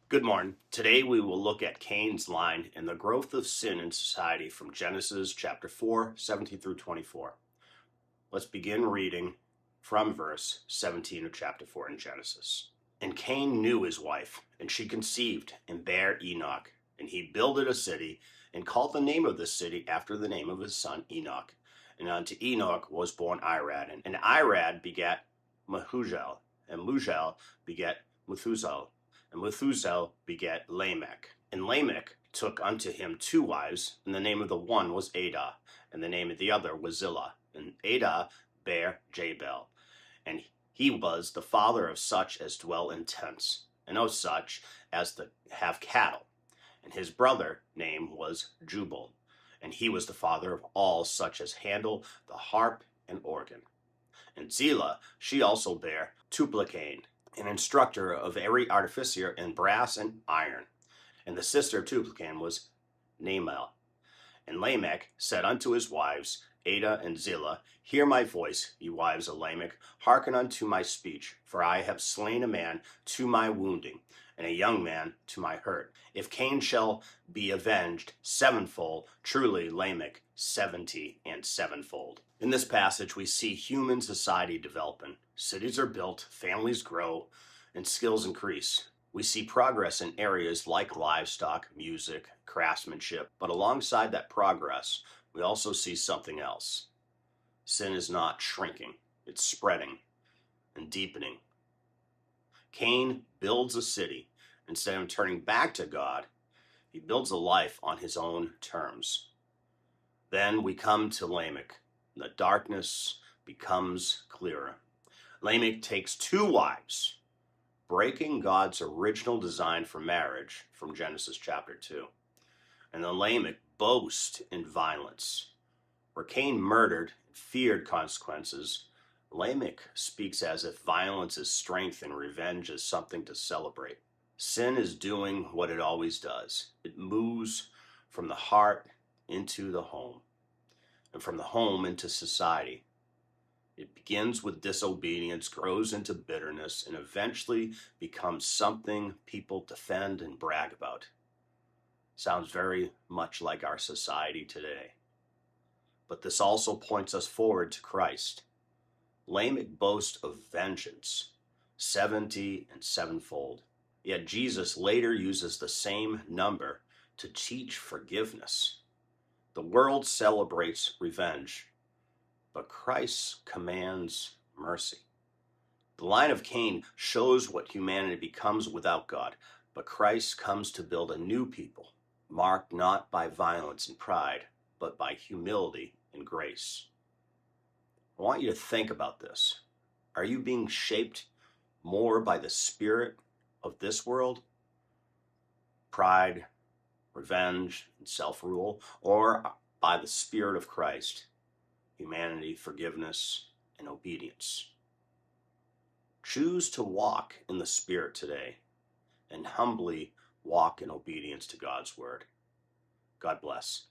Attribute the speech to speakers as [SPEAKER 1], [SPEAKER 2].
[SPEAKER 1] Good morning. Today we will look at Cain's line and the growth of sin in society from Genesis chapter 4, 17 through 24. Let's begin reading from verse 17 of chapter 4 in Genesis. And Cain knew his wife, and she conceived and bare Enoch. And he builded a city, and called the name of the city after the name of his son Enoch. And unto Enoch was born Irad, and Irad begat Mehujael, and Mehujael begat Methuselah. And Methuselah begat Lamech. And Lamech took unto him two wives, and the name of the one was Adah, and the name of the other was Zillah. And Adah bare Jabal. And he was the father of such as dwell in tents, and of such as have cattle. And his brother name was Jubal, and he was the father of all such as handle the harp and organ. And Zillah, she also bare Tubal-Cain, an instructor of every artificer in brass and iron. And the sister of Tubal-Cain was Naamah. And Lamech said unto his wives, Adah and Zillah, hear my voice, ye wives of Lamech, hearken unto my speech, for I have slain a man to my wounding, and a young man to my hurt. If Cain shall be avenged sevenfold, truly Lamech 70 and sevenfold. In this passage, we see human society developing. Cities are built, families grow, and skills increase. We see progress in areas like livestock, music, craftsmanship, but alongside that progress, we also see something else. Sin is not shrinking, it's spreading and deepening. Cain builds a city. Instead of turning back to God, he builds a life on his own terms. Then we come to Lamech. The darkness becomes clearer. Lamech takes two wives, breaking God's original design for marriage from Genesis chapter 2. And then Lamech boasts in violence. Where Cain murdered and feared consequences, Lamech speaks as if violence is strength and revenge is something to celebrate. Sin is doing what it always does. It moves from the heart into the home, and from the home into society. It begins with disobedience, grows into bitterness, and eventually becomes something people defend and brag about. Sounds very much like our society today. But this also points us forward to Christ. Lamech boasts of vengeance, 70 and sevenfold. Yet Jesus later uses the same number to teach forgiveness. The world celebrates revenge, but Christ commands mercy. The line of Cain shows what humanity becomes without God, but Christ comes to build a new people, marked not by violence and pride, but by humility and grace. I want you to think about this. Are you being shaped more by the spirit of this world, pride, revenge, and self-rule, or by the Spirit of Christ, humanity, forgiveness, and obedience? Choose to walk in the Spirit today and humbly walk in obedience to God's word. God bless.